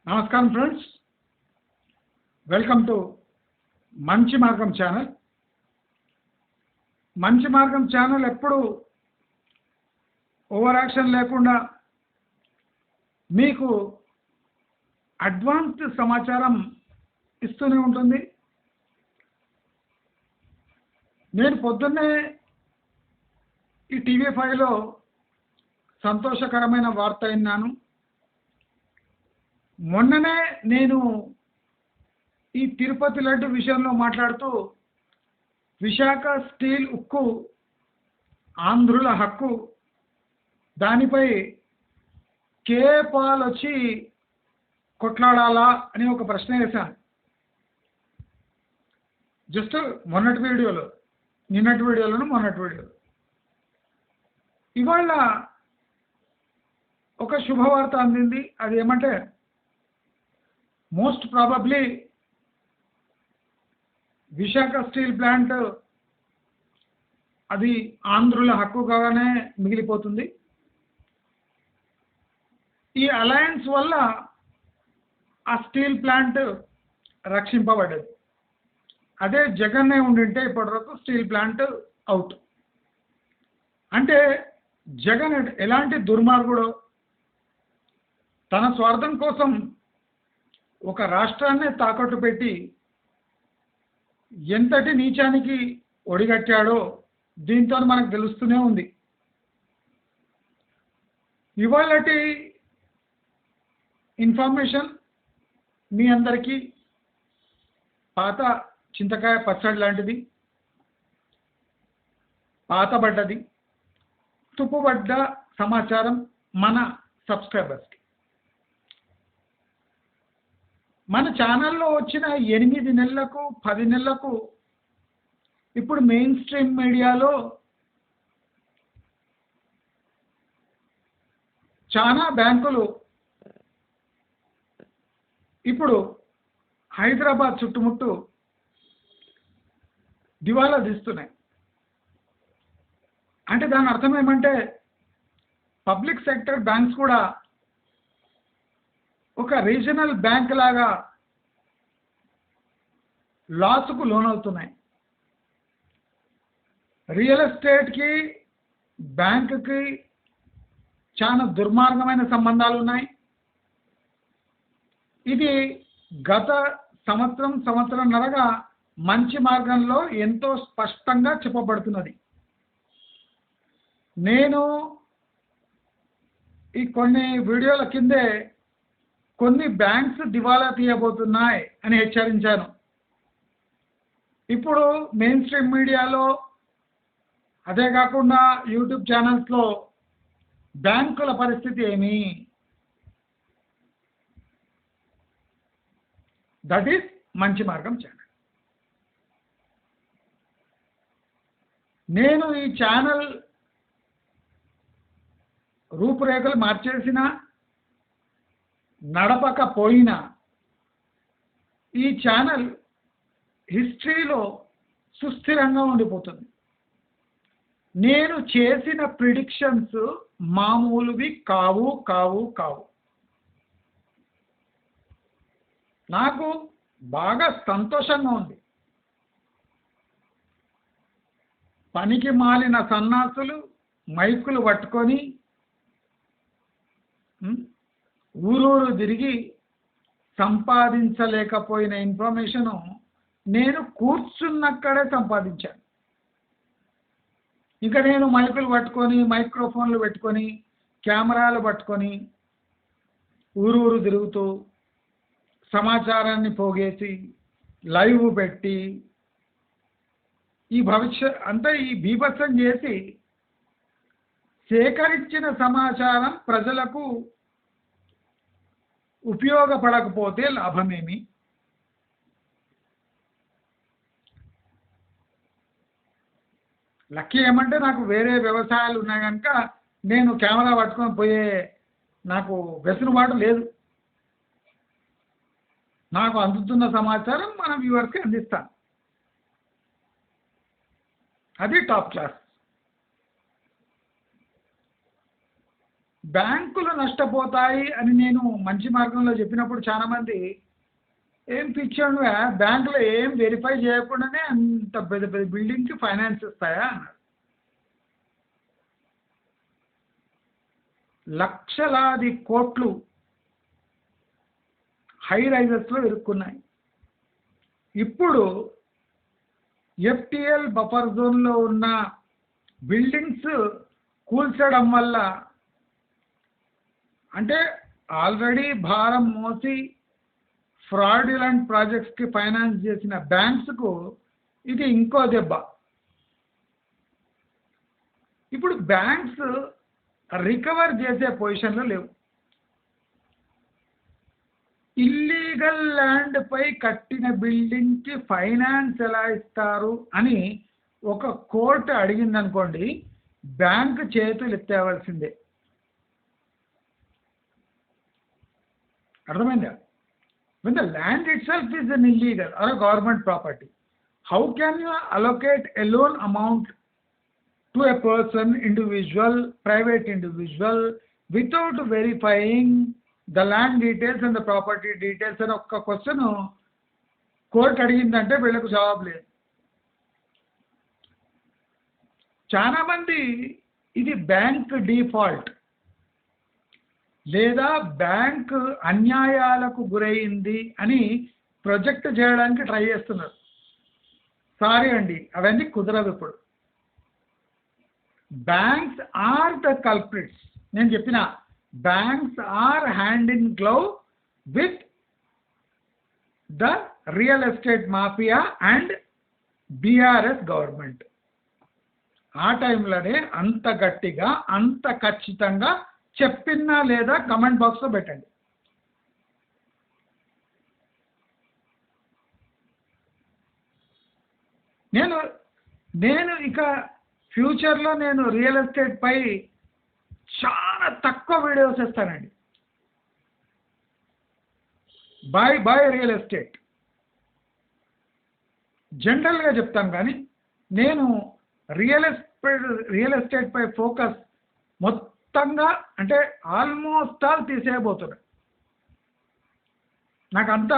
నమస్కారం friends, welcome to మంచి మార్గం ఛానల్. మంచి మార్గం ఛానల్ ఎప్పుడు ఓవర్ యాక్షన్ లేకుండా మీకు అడ్వాన్స్డ్ సమాచారం ఇస్తూనే ఉంటుంది. నేను పొద్దున్నే ఈ టీవీ5లో సంతోషకరమైన వార్త విన్నాను. మొన్ననే నేను ఈ తిరుపతి లడ్డు విషయంలో మాట్లాడుతూ విశాఖ స్టీల్ ఉక్కు ఆంధ్రుల హక్కు దానిపై కేపాల్ వచ్చి కొట్లాడాలా అని ఒక ప్రశ్న వేశాను. జస్ట్ మొన్నటి వీడియోలో ఇవాళ ఒక శుభవార్త అందింది. అది ఏమంటే most probably Visakha steel plant అది ఆంధ్రుల హక్కుగానే మిగిలిపోతుంది. ఈ అలయన్స్ వల్ల ఆ స్టీల్ ప్లాంట్ రక్షింపబడ్డది. అదే జగన్నే ఉండింటే ఇప్పటివరకు స్టీల్ ప్లాంట్ అవుట్. అంటే జగన్ ఎలాంటి దుర్మార్గుడో, తన స్వార్థం కోసం ఒక రాష్ట్రాన్నే తాకట్టు పెట్టి ఎంతటి నీచానికి ఒడిగట్టాడో దీంతో మనకు తెలుస్తూనే ఉంది. ఇవాళటి ఇన్ఫర్మేషన్ మీ అందరికీ పాత చింతకాయ పచ్చడి లాంటిది, పాతబడ్డది, తుప్పుబడ్డ సమాచారం మన సబ్స్క్రైబర్స్కి. మన ఛానల్లో వచ్చిన 8 నెలలకు 10 నెలలకు ఇప్పుడు మెయిన్ స్ట్రీమ్ మీడియాలో చాలా బ్యాంకులు ఇప్పుడు హైదరాబాద్ చుట్టుముట్టు దివాలా తీస్తున్నాయి. అంటే దాని అర్థం ఏమంటే పబ్లిక్ సెక్టర్ బ్యాంక్స్ కూడా ఒక రీజనల్ బ్యాంక్ లాగా లాస్కు లోనవుతున్నాయి. రియల్ ఎస్టేట్కి బ్యాంకుకి చాలా దుర్మార్గమైన సంబంధాలు ఉన్నాయి. ఇది గత సంవత్సరంన్నరగా మంచి మార్గంలో ఎంతో స్పష్టంగా చెప్పబడుతున్నది. నేను ఈ కొన్ని వీడియోల కిందే కొన్ని బ్యాంక్స్ దివాలా తీయబోతున్నాయి అని హెచ్చరించాను. ఇప్పుడు మెయిన్ స్ట్రీమ్ మీడియాలో, అదే కాకుండా యూట్యూబ్ ఛానల్స్లో బ్యాంకుల పరిస్థితి ఏమి? దట్ ఈస్ మంచి మార్గం ఛానల్. నేను ఈ ఛానల్ రూపురేఖలు మార్చేసిన, నడపకపోయినా ఈ ఛానల్ హిస్టరీలో సుస్థిరంగా ఉండిపోతుంది. నేను చేసిన ప్రిడిక్షన్స్ మామూలువి కావు. నాకు బాగా సంతోషంగా ఉంది. పనికి మాలిన సన్నాసులు మైకులు పట్టుకొని ఊరూరు తిరిగి సంపాదించలేకపోయిన ఇన్ఫర్మేషను నేను కూర్చున్నక్కడే సంపాదించాను. ఇంకా నేను మైకులు పట్టుకొని, మైక్రోఫోన్లు పెట్టుకొని, కెమెరాలు పట్టుకొని ఊరూరు తిరుగుతూ సమాచారాన్ని పోగేసి లైవ్ పెట్టి ఈ బీభత్సం చేసి సేకరించిన సమాచారం ప్రజలకు ఉపయోగపడకపోతే లాభమేమి? లక్కీ ఏమంటే నాకు వేరే వ్యవసాయాలు ఉన్నాయి కనుక నేను కెమెరా పట్టుకొని పోయే నాకు వెసులుబాటు లేదు. నాకు అందుతున్న సమాచారం మన వ్యూవర్స్కి అందిస్తాను. అది టాప్ క్లాస్. బ్యాంకులు నష్టపోతాయి అని నేను మంచి మార్గంలో చెప్పినప్పుడు చాలామంది ఏం పిచ్చాడు, బ్యాంకులో ఏం వెరిఫై చేయకుండానే అంత పెద్ద పెద్ద బిల్డింగ్కి ఫైనాన్స్ ఇస్తాయా అన్నారు. లక్షలాది కోట్లు హై రైజెస్లో ఇరుక్కున్నాయి. ఇప్పుడు ఎఫ్టిఎల్ బఫర్ జోన్లో ఉన్న బిల్డింగ్స్ కూల్చడం వల్ల, అంటే ఆల్రెడీ భారం మోసి ఫ్రాడ్యులెంట్ ప్రాజెక్ట్స్కి ఫైనాన్స్ చేసిన బ్యాంక్స్కు ఇది ఇంకో దెబ్బ. ఇప్పుడు బ్యాంక్స్ రికవర్ చేసే పొజిషన్లో లేవు. ఇల్లీగల్ ల్యాండ్ పై కట్టిన బిల్డింగ్కి ఫైనాన్స్ ఎలా ఇస్తారు అని ఒక కోర్టు అడిగిందనుకోండి, బ్యాంక్ చేతులు ఎత్తేవలసిందే. అర్థమైందా? When the land itself is an illegal or a government property, how can you allocate a loan amount to a person, individual, private individual, without verifying the land details and the property details? అని ఒక్క question court అడిగిందంటే వీళ్ళకు జవాబు లేదు. చాలా మంది ఇది bank default లేదా bank అన్యాయాలకు గురైంది అని ప్రొజెక్ట్ చేయడానికి ట్రై చేస్తున్నారు. సారీ అండి, అవన్నీ కుదరదు. ఇప్పుడు బ్యాంక్స్ ఆర్ ద కల్ప్రిట్స్. నేను చెప్పిన banks are hand in glove with the real estate mafia and BRS government. ఆ టైంలోనే అంత గట్టిగా అంత ఖచ్చితంగా చెప్పినా లేదా కమెంట్ బాక్స్లో పెట్టండి. నేను ఇక ఫ్యూచర్లో నేను రియల్ ఎస్టేట్ పై చాలా తక్కువ వీడియోస్ ఇస్తానండి. బై రియల్ ఎస్టేట్ జనరల్గా చెప్తాను, కానీ నేను రియల్ ఎస్టేట్ పై ఫోకస్ మొత్తంగా, అంటే ఆల్మోస్ట్ ఆల్ తీసేయబోతున్నా. నాకు అంత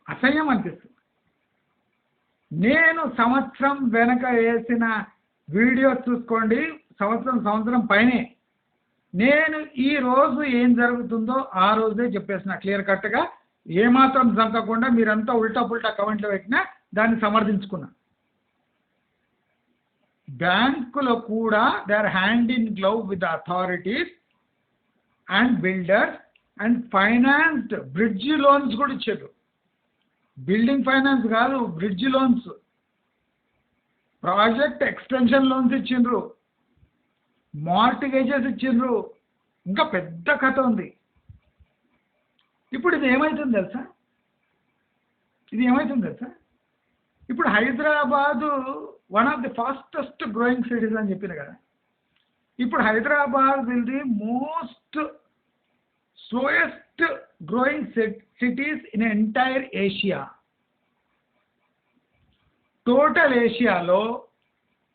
అసహ్యం అనిపిస్తుంది. నేను సంవత్సరం వెనక వేసిన వీడియోస్ చూసుకోండి, సంవత్సరం పైనే. నేను ఈ రోజు ఏం జరుగుతుందో ఆ రోజే చెప్పేసిన క్లియర్ కట్గా, ఏమాత్రం జంకకుండా. మీరంతా ఉల్టా పుల్టా కమెంట్లు పెట్టినా దాన్ని సమర్థించుకున్నా. బ్యాంకులో కూడా they are hand in glove with authorities and builders and financed bridge loans కూడా ఇచ్చారు. బిల్డింగ్ ఫైనాన్స్ కాదు, bridge loans, project extension loans ఇచ్చిండ్రు, మార్టిగేజెస్ ఇచ్చిండ్రు, ఇంకా పెద్ద కథ ఉంది. ఇప్పుడు ఇది ఏమవుతుంది తెలుసా? ఇప్పుడు Hyderabad one of the fastest growing cities అని చెప్పిన కదా. ఇప్పుడు Hyderabad will the most slowest growing cities in entire Asia. Total ఏషియాలో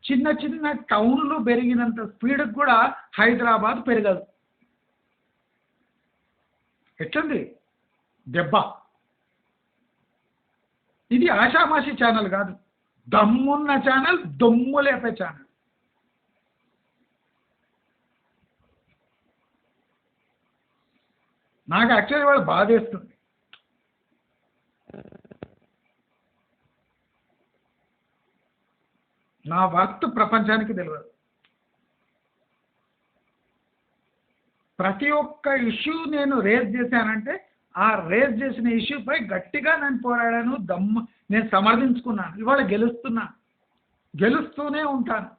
చిన్న చిన్న టౌన్లు పెరిగినంత స్పీడ్కి కూడా హైదరాబాద్ పెరగదు. ఎట్లుంది దెబ్బ? ఇది ఆషామాషి ఛానల్ కాదు, దమ్మున్న ఛానల్, దమ్ము లేపే ఛానల్. నాకు యాక్చువల్లీ వాళ్ళు బాధేస్తుంది. నా వర్త్ ప్రపంచానికి తెలియదు. ప్రతి ఒక్క ఇష్యూ నేను రేజ్ చేశానంటే ఆ రేజ్ చేసిన ఇష్యూపై గట్టిగా నేను పోరాడాను, నేను సమర్థించుకున్నాను. ఇవాళ గెలుస్తూనే ఉంటాను,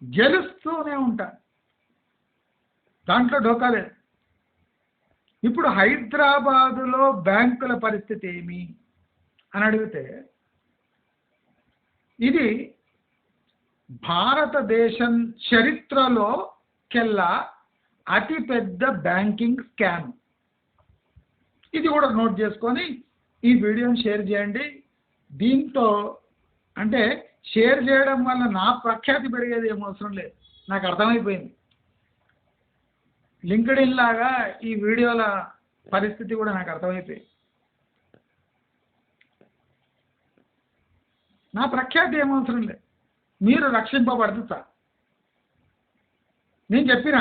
గెలుస్తూనే ఉంటాను. దాంట్లో డోకా లేదు. ఇప్పుడు హైదరాబాదులో బ్యాంకుల పరిస్థితి ఏమి అని అడిగితే, ఇది భారతదేశం చరిత్రలో కెల్లా అతిపెద్ద బ్యాంకింగ్ స్కామ్. ఇది కూడా నోట్ చేసుకొని ఈ వీడియోని షేర్ చేయండి. దీంతో అంటే షేర్ చేయడం వల్ల నా ప్రఖ్యాతి పెరిగేది ఏం అవసరం లేదు, నాకు అర్థమైపోయింది. లింక్డ్ఇన్ లాగా ఈ వీడియోల పరిస్థితి కూడా నాకు అర్థమైపోయింది. నా ప్రఖ్యాతి ఏం అవసరం లేదు, మీరు రక్షింపబడుతా. నేను చెప్పిన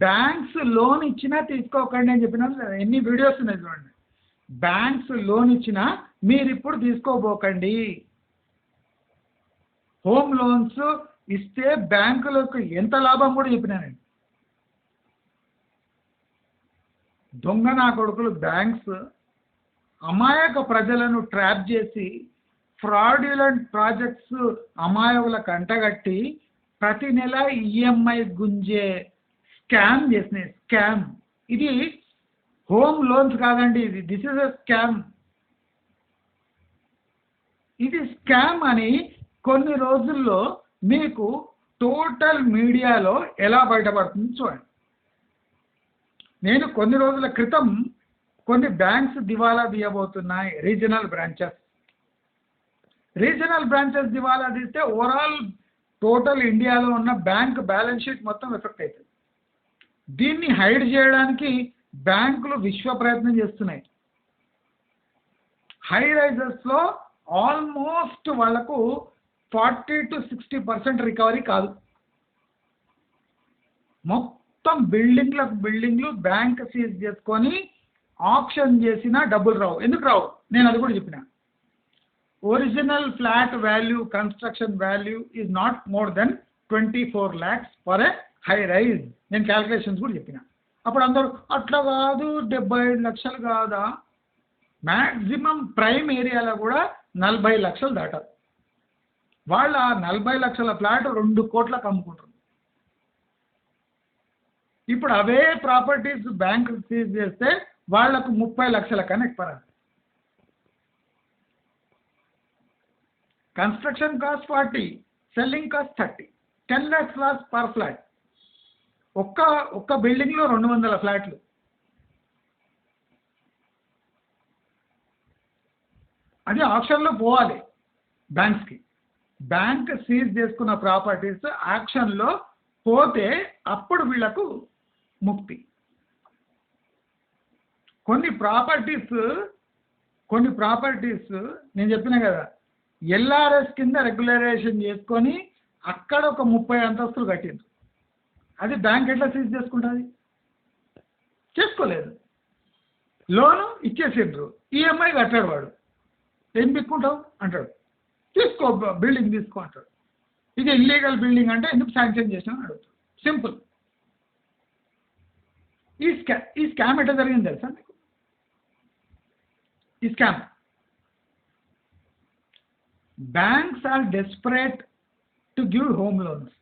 బ్యాంక్స్ లోన్ ఇచ్చినా తీసుకోకండి అని చెప్పినా, ఎన్ని వీడియోస్ ఉన్నాయి చూడండి. బ్యాంక్స్ లోన్ ఇచ్చినా మీరు ఇప్పుడు తీసుకోబోకండి. హోమ్ లోన్స్ ఇస్తే బ్యాంకులకు ఎంత లాభం కూడా చెప్పినానండి. దొంగ నా కొడుకులు బ్యాంక్స్ అమాయక ప్రజలను ట్రాప్ చేసి ఫ్రాడ్యులెంట్ ప్రాజెక్ట్స్ అమాయకులకు అంటగట్టి ప్రతి నెల ఈఎంఐ గుంజే స్కామ్ చేసినాయి. స్కామ్ ఇది హోమ్ లోన్స్ కాదండి, ఇది దిస్ ఇస్ ఎ స్కామ్. ఇది స్కామ్ అని కొన్ని రోజుల్లో మీకు టోటల్ మీడియాలో ఎలా బయటపడుతుంది చూడండి. నేను కొన్ని రోజుల క్రితం కొన్ని బ్యాంక్స్ దివాలా తీయబోతున్నాయి, రీజనల్ బ్రాంచెస్ దివాలా తీస్తే ఓవరాల్ టోటల్ ఇండియాలో ఉన్న బ్యాంక్ బ్యాలెన్స్ షీట్ మొత్తం ఎఫెక్ట్ అవుతుంది. దీన్ని హైడ్ చేయడానికి బ్యాంకులు విశ్వ ప్రయత్నం చేస్తున్నాయి. హై రైజర్స్లో ఆల్మోస్ట్ వాళ్లకు 40 to 60% రికవరీ కాదు. మొత్తం బిల్డింగ్లు బ్యాంక్ సీజ్ చేసుకొని ఆప్షన్ చేసినా డబ్బులు రావు. ఎందుకు రావు నేను అది కూడా చెప్పిన. Original flat value, construction value is not more than 24 lakhs for a high rise. నేను క్యాల్కులేషన్స్ కూడా చెప్పిన. అప్పుడు అందరూ అట్లా కాదు 75 లక్షలు కాదా, మ్యాక్సిమం ప్రైమ్ ఏరియాలో కూడా 40 లక్షలు దాటారు. వాళ్ళ 40 లక్షల ఫ్లాట్ 2 కోట్లకు అమ్ముకుంటారు. ఇప్పుడు అవే ప్రాపర్టీస్ బ్యాంక్ సీజ్ చేస్తే వాళ్లకు 30 లక్షల కన్నా ఎక్కువ. Construction cost 40, selling cost 30, 10 lakhs loss per flat. ఒక్క బిల్డింగ్లో 200 ఫ్లాట్లు. అది ఆక్షన్లో పోవాలి బ్యాంక్స్కి. బ్యాంక్ సీజ్ చేసుకున్న ప్రాపర్టీస్ యాక్షన్లో పోతే అప్పుడు వీళ్లకు ముక్తి. కొన్ని ప్రాపర్టీస్ నేను చెప్పిన కదా, ఎల్ఆర్ఎస్ కింద రెగ్యులరైజేషన్ చేసుకొని అక్కడ ఒక 30 అంతస్తులు కట్టిండ్రు. అది బ్యాంక్ ఎట్లా సీజ్ చేసుకుంటుంది? చేసుకోలేదు. లోను ఇచ్చేసిండ్రు, ఈఎంఐ కట్టాడు. వాడు ఏం పిక్కుంటావు అంటాడు, తీసుకో బిల్డింగ్ తీసుకో అంటాడు. ఇది ఇల్లీగల్ బిల్డింగ్ అంటే ఎందుకు శాంక్షన్ చేసినా అడుగుతాడు. సింపుల్. ఈ స్కామ్ ఎట్లా జరిగింది తెలుసా మీకు? ఈ scam banks are desperate to give home loans.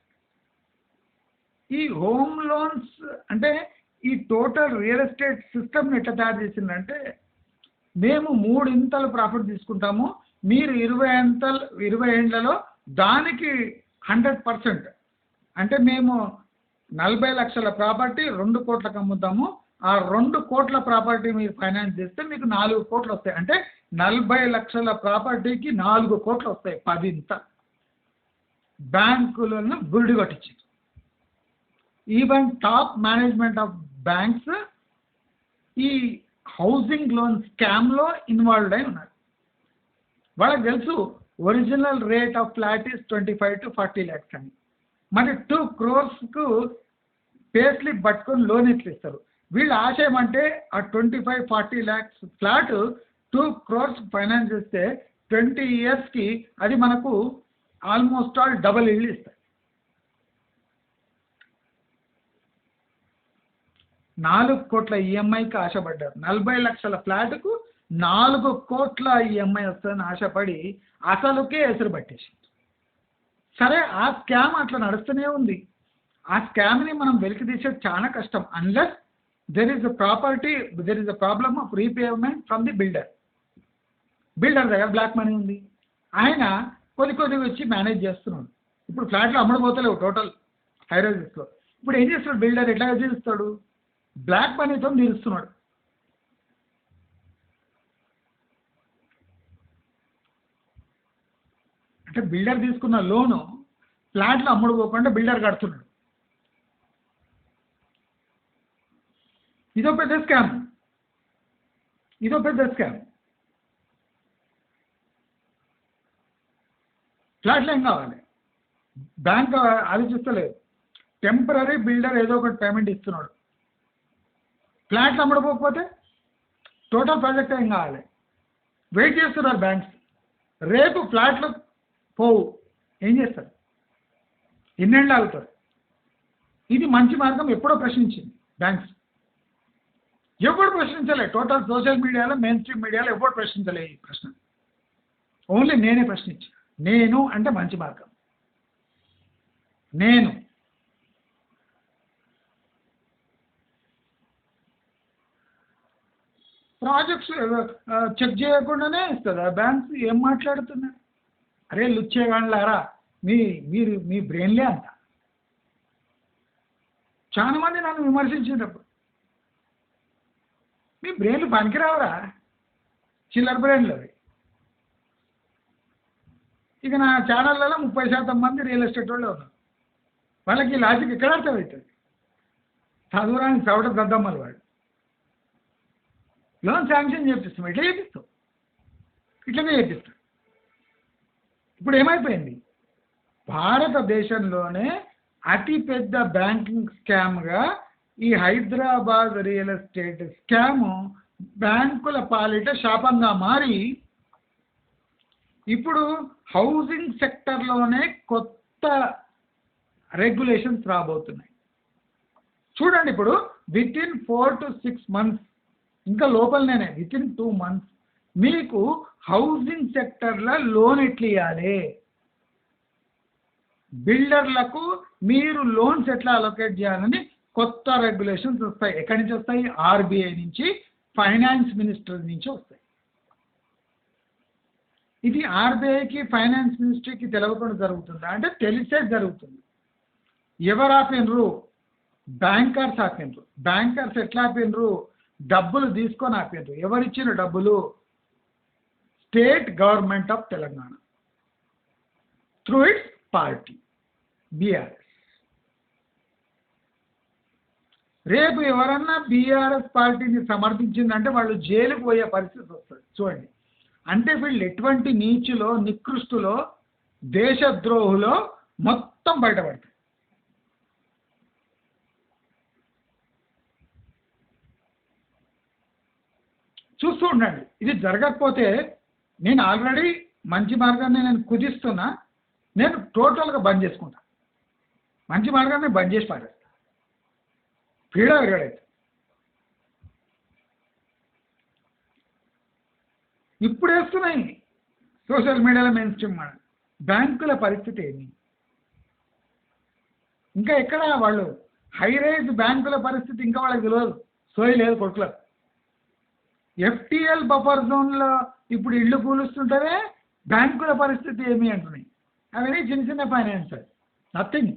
ఈ హోమ్ లోన్స్ అంటే ఈ టోటల్ రియల్ ఎస్టేట్ సిస్టమ్ని ఎట్లా తయారు చేసిందంటే, మేము 3 ఇంతలు ప్రాఫిట్ తీసుకుంటాము, మీరు 20 ఏండ్లలో దానికి 100%. అంటే మేము 40 లక్షల ప్రాపర్టీ 2 కోట్లకు అమ్ముతాము, ఆ 2 కోట్ల ప్రాపర్టీ మీరు ఫైనాన్స్ చేస్తే మీకు 4 కోట్లు వస్తాయి. అంటే 40 లక్షల ప్రాపర్టీకి 4 కోట్లు వస్తాయి. 10 ఇంత బ్యాంకులను గుడి కొట్టించింది. Even top management of banks ఈ హౌసింగ్ లోన్ స్కామ్లో ఇన్వాల్వ్ అయి ఉన్నారు. వాళ్ళకి తెలుసు original rate of flat is 25 to 40 lakhs అని. మరి 2 crores పే స్లిప్ పట్టుకొని లోన్ ఎట్లా ఇస్తారు? వీళ్ళ ఆశయం అంటే ఆ 25-40 lakhs ఫ్లాట్ 2 crores ఫైనాన్స్ చేస్తే 20 yearsకి అది మనకు ఆల్మోస్ట్ ఆల్ డబల్ ఇల్లు ఇస్తాయి. 4 కోట్ల ఈఎంఐకి ఆశపడ్డారు. 40 లక్షల ఫ్లాట్కు 4 కోట్ల ఈఎంఐ వస్తుందని ఆశపడి అసలుకే ఎసురు పట్టేసి. సరే, ఆ స్కామ్ అట్లా నడుస్తూనే ఉంది. ఆ స్కామ్ని మనం వెలికి తీసేది చాలా కష్టం. Unless there is a problem of repayment from the builder దగ్గర బ్లాక్ మనీ ఉంది. ఆయన కొద్ది వచ్చి మేనేజ్ చేస్తున్నాడు. ఇప్పుడు ఫ్లాట్లు అమ్మడిపోతలేవు టోటల్ హైరైజెస్లో. ఇప్పుడు ఏం చేస్తాడు బిల్డర్? ఎట్లా చేస్తాడు? బ్లాక్ మనీతో తీరుస్తున్నాడు. అంటే బిల్డర్ తీసుకున్న లోను ఫ్లాట్లు అమ్ముడు పోకుండా బిల్డర్ కడుతున్నాడు. ఇదో పెద్ద స్కామ్, ఇదో పెద్ద స్కామ్. ఫ్లాట్లు ఏం కావాలి, బ్యాంక్ ఆలోచిస్తలేదు. టెంపరీ బిల్డర్ ఏదో ఒకటి పేమెంట్ ఇస్తున్నాడు. ఫ్లాట్లు అమ్ముడుపోకపోతే టోటల్ ప్రాజెక్ట్ ఏం కావాలి? వెయిట్ చేస్తున్నారు బ్యాంక్స్. రేపు ఫ్లాట్లు పోవు, ఏం చేస్తారు? ఎన్నేళ్ళు ఆగుతారు? ఇది మంచి మార్గం ఎప్పుడో ప్రశ్నించింది బ్యాంక్స్. ఎవరు ప్రశ్నించలే. టోటల్ సోషల్ మీడియాలో, మెయిన్ స్ట్రీమ్ మీడియాలో ఎవరు ప్రశ్నించలే ఈ ప్రశ్న. ఓన్లీ నేనే ప్రశ్నించాను. నేను అంటే మంచి మార్గం. నేను ప్రాజెక్ట్స్ చెక్ చేయకుండానే ఇస్తుందా బ్యాంక్స్? ఏం మాట్లాడుతున్నారు? అరే లుచ్చేగాళ్ళారా, మీ బ్రెయిన్లే అంత. చాలా మంది నన్ను విమర్శించినప్పుడు, మీ బ్రెయిన్లు పనికిరావురా, చిల్లర బ్రెయిన్లు అవి. ఇక నా ఛానళ్ళలో 30% మంది రియల్ ఎస్టేట్ వాళ్ళే ఉన్నారు. వాళ్ళకి ఈ లాజిక్ ఎక్కడ అర్థమవుతుంది? చదువురాని చవట దద్దమ్మలు వాడు. లోన్ శాంక్షన్ చేపిస్తాం, ఎట్లా చేపిస్తాం? ఇట్లనే చేపిస్తాం. ఇప్పుడు ఏమైపోయింది? భారతదేశంలోనే అతిపెద్ద బ్యాంకింగ్ స్కామ్గా ఈ హైదరాబాద్ రియల్ ఎస్టేట్ స్కామ్ బ్యాంకుల పాలిట శాపంగా మారి ఇప్పుడు హౌసింగ్ సెక్టర్లోనే కొత్త రెగ్యులేషన్స్ రాబోతున్నాయి. చూడండి, ఇప్పుడు వితిన్ 4 to 6 months, ఇంకా లోపలనే వితిన్ 2 months మీకు హౌసింగ్ సెక్టర్లో లోన్ ఎట్లా ఇవ్వాలి, బిల్డర్లకు మీరు లోన్స్ ఎట్లా అలొకేట్ చేయాలని కొత్త రెగ్యులేషన్స్ వస్తాయి. ఎక్కడి నుంచి వస్తాయి? ఆర్బీఐ నుంచి, ఫైనాన్స్ మినిస్టర్ నుంచి వస్తాయి. ఇది ఆర్బీఐకి, ఫైనాన్స్ మినిస్ట్రీకి తెలియకుండా జరుగుతుందా అంటే తెలిసే జరుగుతుంది. ఎవరు ఆపినరు? బ్యాంకర్స్ ఆపినరు. బ్యాంకర్స్ ఎట్లా ఆపినరు? డబ్బులు తీసుకొని ఆపినరు. ఎవరిచ్చిన డబ్బులు? State government of Telangana through it's party BRS. రేపు ఎవరన్నా బీఆర్ఎస్ పార్టీని సమర్థించిందంటే వాళ్ళు జైలుకు పోయే పరిస్థితి వస్తుంది. చూడండి, అంటే వీళ్ళు ఎటువంటి నీచులో, నికృష్టులో, దేశద్రోహులో మొత్తం బయటపడతాయి. చూస్తూ ఉండండి. ఇది జరగకపోతే నేను ఆల్రెడీ మంచి మార్గాన్ని నేను కుదిస్తున్నా, నేను టోటల్గా బంద్ చేసుకుంటా. మంచి మార్గాన్ని బంద్ చేసి పారేస్తా. పీడ విరగడైతే ఇప్పుడు వేస్తున్నాయి సోషల్ మీడియాలో మెయిన్ స్ట్రీమ్ మాట. బ్యాంకుల పరిస్థితి ఏమి? ఇంకా ఎక్కడ వాళ్ళు హై రైజ్ బ్యాంకుల పరిస్థితి ఇంకా వాళ్ళకి తెలియదు, సోయి లేదు కొడుకులకు. ఎఫ్టీఎల్ బఫర్ జోన్లో ఇప్పుడు ఇళ్ళు కూలుస్తుంటే బ్యాంకుల పరిస్థితి ఏమి అంటున్నాయి. అవన్నీ చిన్న చిన్న ఫైనాన్స్, నథింగ్.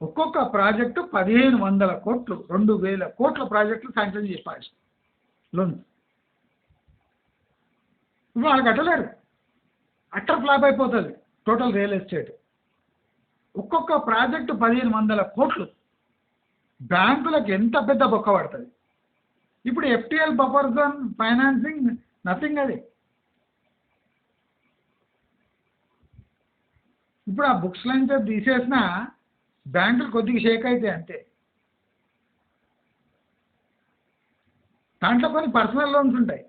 ఒక్కొక్క ప్రాజెక్టు 1500 కోట్లు, 2000 కోట్ల ప్రాజెక్టులు శాంక్షన్ చేసి లోన్స్. ఇప్పుడు వాళ్ళు కట్టలేరు, అట్టర్ ఫ్లాప్ అయిపోతుంది టోటల్ రియల్ ఎస్టేట్. ఒక్కొక్క ప్రాజెక్టు 1500 కోట్లు, బ్యాంకులకు ఎంత పెద్ద బొక్క పడుతుంది. ఇప్పుడు FTL buffer zone financing nothing అది. ఇప్పుడు ఆ బుక్స్ లైన్ తీసేసిన బ్యాంకులు కొద్దిగా షేక్ అయితే అంతే. దాంట్లో కొన్ని పర్సనల్ లోన్స్ ఉంటాయి.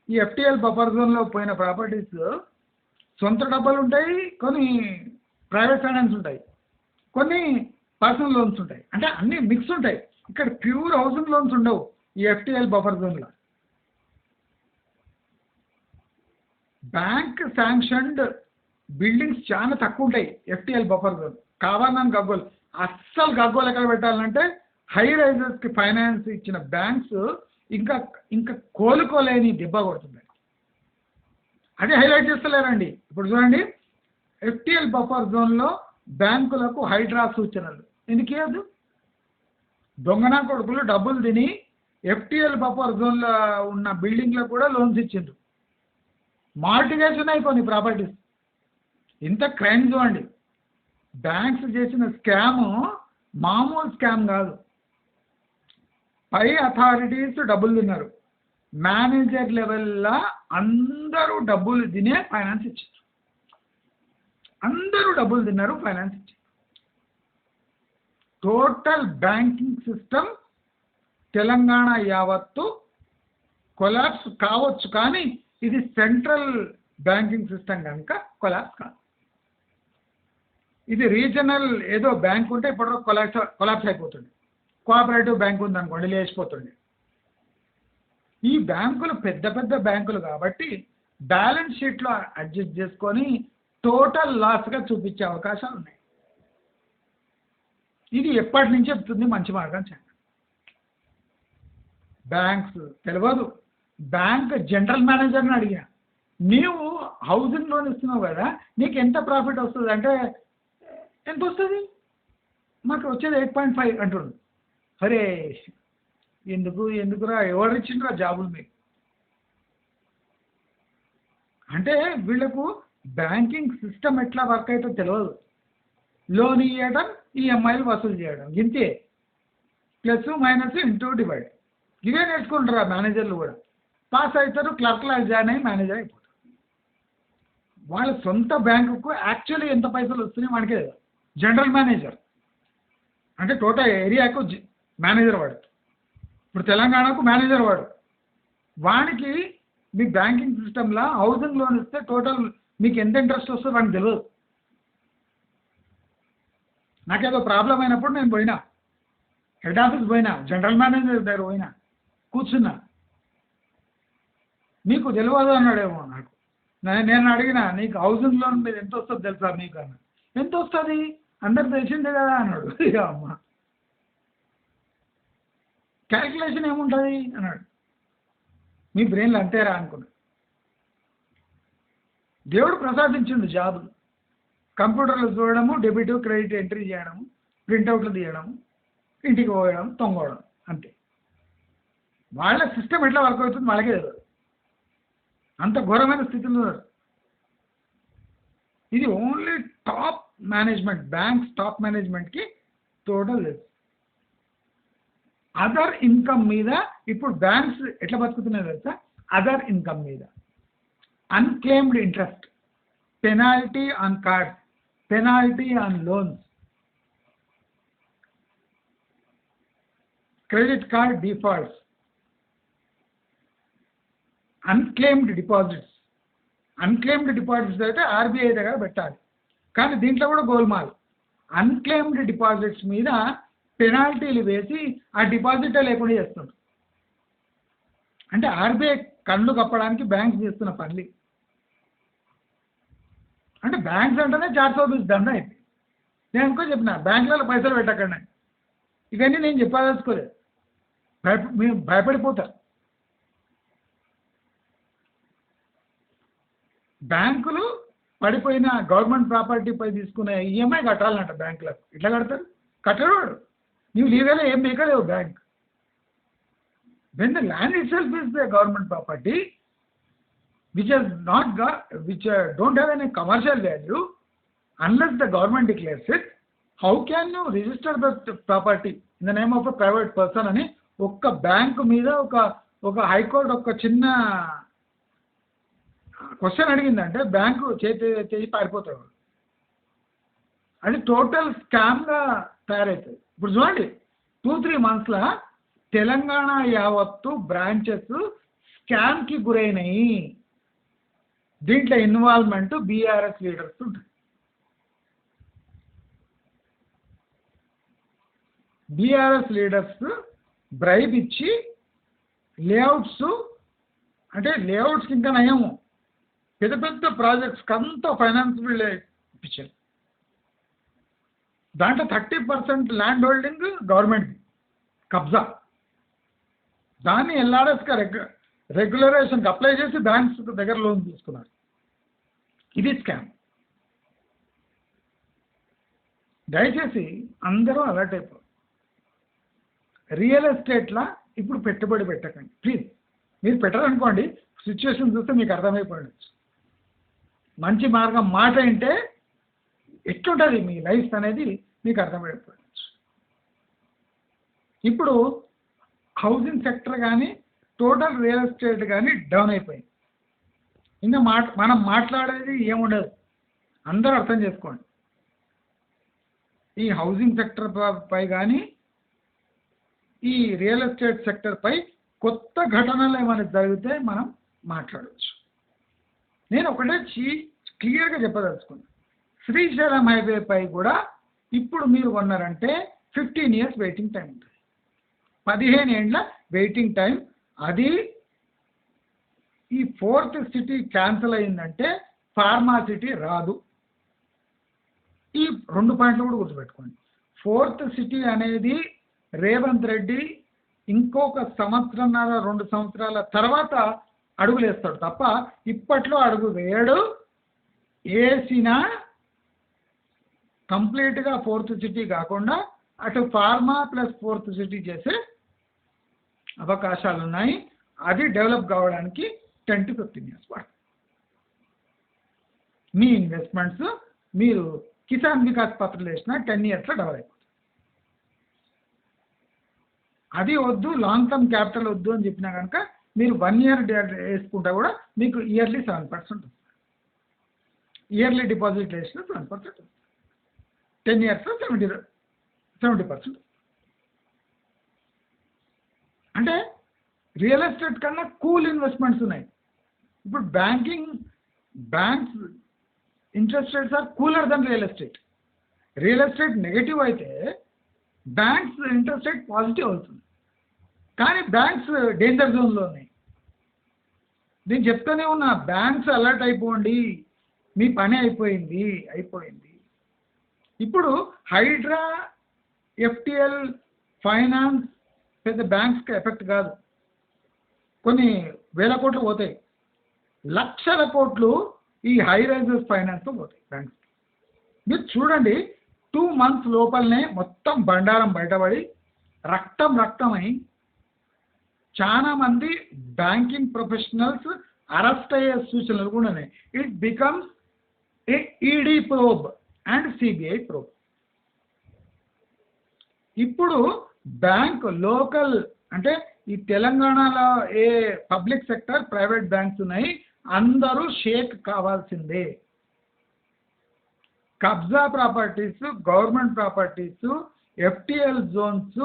ఈ ఎఫ్టీఎల్ బఫర్ జోన్లో పోయిన ప్రాపర్టీస్ సొంత డబ్బులు ఉంటాయి, కొన్ని ప్రైవేట్ ఫైనాన్స్ ఉంటాయి, కొన్ని పర్సనల్ లోన్స్ ఉంటాయి. అంటే అన్నీ మిక్స్ ఉంటాయి. ఇక్కడ ప్యూర్ హౌసింగ్ లోన్స్ ఉండవు ఈ ఎఫ్టీఎల్ బఫర్ జోన్లో. బ్యాంక్ శాంక్షన్డ్ బిల్డింగ్స్ చాలా తక్కువ ఉంటాయి ఎఫ్టీఎల్ బఫర్ జోన్. కావాలని గగ్గోలు, అస్సలు గగ్గోలు ఎక్కడ పెట్టాలంటే హై రైజర్స్కి ఫైనాన్స్ ఇచ్చిన బ్యాంక్స్ ఇంకా ఇంకా కోలుకోలేని దెబ్బ కొడుతున్నాయి. అదే హైలైట్ చేస్తలేరండి. ఇప్పుడు చూడండి, ఎఫ్టీఎల్ బఫర్ జోన్లో బ్యాంకులకు హైడ్రా సూచనలు ఎందుకు ఇవ్వద్దు? దొంగనా కొడుకులు డబ్బులు తిని ఎఫ్టీఎల్ బఫర్ జోన్లో ఉన్న బిల్డింగ్లకు కూడా లోన్స్ ఇచ్చిండ్రు. మార్టిగేజ్ ఉన్నాయి కొన్ని ప్రాపర్టీస్. ఇంత క్రైమ్ చూడండి. బ్యాంక్స్ చేసిన స్కాము మామూలు స్కామ్ కాదు. పై అథారిటీస్ డబ్బులు తిన్నారు, మేనేజర్ లెవెల్లో అందరూ డబ్బులు తినే ఫైనాన్స్ ఇచ్చారు. అందరూ డబ్బులు తిన్నారు, ఫైనాన్స్ ఇచ్చారు. టోటల్ బ్యాంకింగ్ సిస్టమ్ తెలంగాణ యావత్తు కొలాప్స్ కావచ్చు, కానీ ఇది సెంట్రల్ బ్యాంకింగ్ సిస్టమ్ కనుక కొలాప్స్ కాదు. ఇది రీజనల్ ఏదో బ్యాంక్ ఉంటే ఇప్పుడు కొలాప్స్ అయిపోతుంది. కోఆపరేటివ్ బ్యాంక్ ఉందనుకోండి, లేచిపోతుంది. ఈ బ్యాంకులు పెద్ద పెద్ద బ్యాంకులు కాబట్టి బ్యాలెన్స్ షీట్లో అడ్జస్ట్ చేసుకొని టోటల్ లాస్గా చూపించే అవకాశాలు ఉన్నాయి. ఇది ఎప్పటి నుంచి చెప్తుంది మంచి మార్గం చేయండి. బ్యాంక్స్ తెలియదు. బ్యాంక్ జనరల్ మేనేజర్ని అడిగా, నీవు హౌసింగ్ లోన్ ఇస్తున్నావు కదా, నీకు ఎంత ప్రాఫిట్ వస్తుంది అంటే, ఎంత వస్తుంది, మాకు వచ్చేది 8.5 అంటుండు. అరే ఎందుకురా, ఎవరు ఇచ్చిండ్రా జాబులు మీకు అంటే? వీళ్ళకు బ్యాంకింగ్ సిస్టమ్ ఎట్లా వర్క్ అయితే తెలియదు. లోన్ ఇవ్వడం, ఈఎంఐలు వసూలు చేయడం, ఇంతే. ప్లస్ మైనస్ ఇంటూ డివైడ్, ఇవే నేర్చుకుంటారు మేనేజర్లు కూడా. పాస్ అవుతారు, క్లర్క్లా జాయిన్ అయ్యి మేనేజర్ అయిపోతారు. వాళ్ళ సొంత బ్యాంకుకు యాక్చువల్లీ ఎంత పైసలు వస్తున్నాయి మనకే తెలియదు. జనరల్ మేనేజర్ అంటే టోటల్ ఏరియాకు మేనేజర్ వాడు. ఇప్పుడు తెలంగాణకు మేనేజర్ వాడు. వానికి మీ బ్యాంకింగ్ సిస్టంలో హౌసింగ్ లోన్ ఇస్తే టోటల్ మీకు ఎంత ఇంట్రెస్ట్ వస్తుందో వానికి తెలియదు. నాకేదో ప్రాబ్లం అయినప్పుడు నేను పోయినా, హెడ్ ఆఫీస్ పోయినా, జనరల్ మేనేజర్ దగ్గర పోయినా, కూర్చున్నా. నీకు తెలియదు అన్నాడేమో. నాకు నేను అడిగినా, నీకు హౌసింగ్ లోన్ మీద ఎంత వస్తుంది తెలుసా మీకు అన్న. ఎంత వస్తుంది, అందరు తెలిసిందే కదా అన్నాడు. ఇక అమ్మ క్యాల్కులేషన్ ఏముంటుంది అన్నాడు. మీ బ్రెయిన్లో అంతేరా అనుకున్నా. దేవుడు ప్రసాదించిండు జాబులు. కంప్యూటర్లో చూడడము, డెబిట్ క్రెడిట్ ఎంట్రీ చేయడము, ప్రింట్అవుట్లు తీయడము, ఇంటికి పోయడం, తొంగడం, అంతే. వాళ్ళ సిస్టమ్ ఎట్లా వర్క్ అవుతుంది వాళ్ళకే తెలియదు. అంత ఘోరమైన స్థితిలో ఇది only top management, banks top మేనేజ్మెంట్కి టోటల్ తెలుసు. అదర్ ఇన్కమ్ మీద ఇప్పుడు బ్యాంక్స్ ఎట్లా బతుకుతున్నాయి తెలుసా? అదర్ ఇన్కమ్ మీద unclaimed interest, penalty on cards, penalty on loans, credit card defaults, unclaimed deposits. Unclaimed deposits అయితే ఆర్బీఐ దగ్గర పెట్టాలి, కానీ దీంట్లో కూడా గోల్మాల్. అన్క్లెయిమ్డ్ డిపాజిట్స్ మీద పెనాల్టీలు వేసి ఆ డిపాజిటే లేకుండా చేస్తుంది. అంటే ఆర్బీఐ కళ్ళు కప్పడానికి బ్యాంక్స్ చేస్తున్న పనులు. అంటే బ్యాంక్స్ అంటేనే 420 దండ అయిపోయింది. నేను ఇంకో చెప్పిన, బ్యాంకులలో పైసలు పెట్టకండి. ఇవన్నీ నేను చెప్పదలుచుకోలేదు, మీరు భయపడిపోతారు. బ్యాంకులు పడిపోయిన గవర్నమెంట్ ప్రాపర్టీపై తీసుకునే ఈఎంఐ కట్టాలంట బ్యాంకులకు. ఇట్లా కడతారు? కట్టడు వాడు. నీవు లీగల్గా ఏం మేకలేవు bank. When the land itself is the government property which has not got, which don't have any commercial value, unless the government declares it, how can you register the property in the name of a private person అని ఒక్క bank మీద ఒక high court ఒక చిన్న question అడిగిందంటే bank చేసి పారిపోతాడు. అది total స్కామ్గా తయారవుతుంది. ఇప్పుడు చూడండి, 2-3 monthsలో తెలంగాణ యావత్తు బ్రాంచెస్ స్కామ్కి గురైనాయి. దీంట్లో ఇన్వాల్వ్మెంట్ బీఆర్ఎస్ లీడర్స్ ఉంటుంది. బీఆర్ఎస్ లీడర్స్ బ్రైబ్ ఇచ్చి లేఅవుట్స్, అంటే లేఅవుట్స్కి ఇంకా నయము, పెద్ద పెద్ద ప్రాజెక్ట్స్కి అంతా ఫైనాన్స్ వీళ్ళే ఇప్పించారు. దాంట్లో 30% ల్యాండ్ హోల్డింగ్ గవర్నమెంట్ది కబ్జా. దాన్ని ఎల్ఆర్ఎస్గా రెగ్యులరేషన్కి అప్లై చేసి బ్యాంక్స్ దగ్గర లోన్ తీసుకున్నారు. ఇది స్కామ్. దయచేసి అందరూ అలర్ట్ అయిపోరు. రియల్ ఎస్టేట్లో ఇప్పుడు పెట్టుబడి పెట్టకండి ప్లీజ్. మీరు పెట్టారనుకోండి, సిచ్యువేషన్ చూస్తే మీకు అర్థమైపోయింది. మంచి మార్గం మాట అంటే ఎట్లుంటుంది మీ లైఫ్ అనేది మీకు అర్థమైపోవచ్చు. ఇప్పుడు హౌసింగ్ సెక్టర్ కానీ టోటల్ రియల్ ఎస్టేట్ కానీ డౌన్ అయిపోయింది. ఇంకా మనం మాట్లాడేది ఏముండదు, అందరూ అర్థం చేసుకోండి. ఈ హౌసింగ్ సెక్టర్ పై కానీ ఈ రియల్ ఎస్టేట్ సెక్టర్ పై కొత్త ఘటనలు ఏమైనా జరిగితే మనం మాట్లాడవచ్చు. నేను ఒకటే క్లియర్గా చెప్పదలుచుకున్నాను. శ్రీశైలం హైవే పై కూడా ఇప్పుడు మీరు కొన్నారంటే 15 years వెయిటింగ్ టైం ఉంటుంది. 15 ఏళ్ళ వెయిటింగ్ టైం. అది ఈ 4th సిటీ క్యాన్సిల్ అయిందంటే ఫార్మా సిటీ రాదు. ఈ 2 పాయింట్లు కూడా గుర్తుపెట్టుకోండి. 4th సిటీ అనేది రేవంత్ రెడ్డి ఇంకొక 1-2 సంవత్సరాల తర్వాత అడుగులేస్తాడు తప్ప ఇప్పట్లో అడుగు వేయడు. వేసినా కంప్లీట్గా 4th సిటీ కాకుండా అటు ఫార్మా ప్లస్ 4th సిటీ చేసే అవకాశాలు ఉన్నాయి. అది డెవలప్ కావడానికి 10 to 15 years పడుతుంది. మీ ఇన్వెస్ట్మెంట్స్ మీరు కిసాన్ వికాస్ పత్రాలు వేసినా 10 yearsలో డెవలప్ అయిపోతుంది. అది వద్దు, లాంగ్ టర్మ్ క్యాపిటల్ వద్దు అని చెప్పినా కనుక మీరు 1 year వేసుకుంటా కూడా మీకు ఇయర్లీ 7% ఉంటుంది. ఇయర్లీ డిపాజిట్ వేసిన 7% ఉంటుంది. 10 yearsలో 70%. అంటే రియల్ ఎస్టేట్ కన్నా కూల్ ఇన్వెస్ట్మెంట్స్ ఉన్నాయి. ఇప్పుడు banks interest rates are cooler than real estate. Real estate negative అయితే బ్యాంక్స్ ఇంట్రెస్ట్ రేట్ పాజిటివ్ అవుతుంది. కానీ బ్యాంక్స్ డేంజర్ జోన్లో ఉన్నాయి. నేను చెప్తూనే ఉన్నా, బ్యాంక్స్ అలర్ట్ అయిపోండి, మీ పని అయిపోయింది. ఇప్పుడు హైడ్రా, FTL, ఫైనాన్స్ పెద్ద బ్యాంక్స్కి ఎఫెక్ట్ కాదు. కొన్ని వేల కోట్లు పోతాయి, లక్షల కోట్లు ఈ హై రైజెస్ ఫైనాన్స్తో పోతాయి బ్యాంక్స్. మీరు చూడండి, 2 months లోపలనే మొత్తం బండారం బయటపడి రక్తమై చాలా మంది బ్యాంకింగ్ ప్రొఫెషనల్స్ అరెస్ట్ అయ్యే సూచనలు కూడా ఉన్నాయి. It becomes a ED probe and CBI probe. ఇప్పుడు బ్యాంక్ లోకల్ అంటే ఈ తెలంగాణలో ఏ పబ్లిక్ సెక్టర్ ప్రైవేట్ బ్యాంక్స్ ఉన్నాయి, అందరూ షేక్ కావాల్సిందే. కబ్జా properties, government properties, FTL zones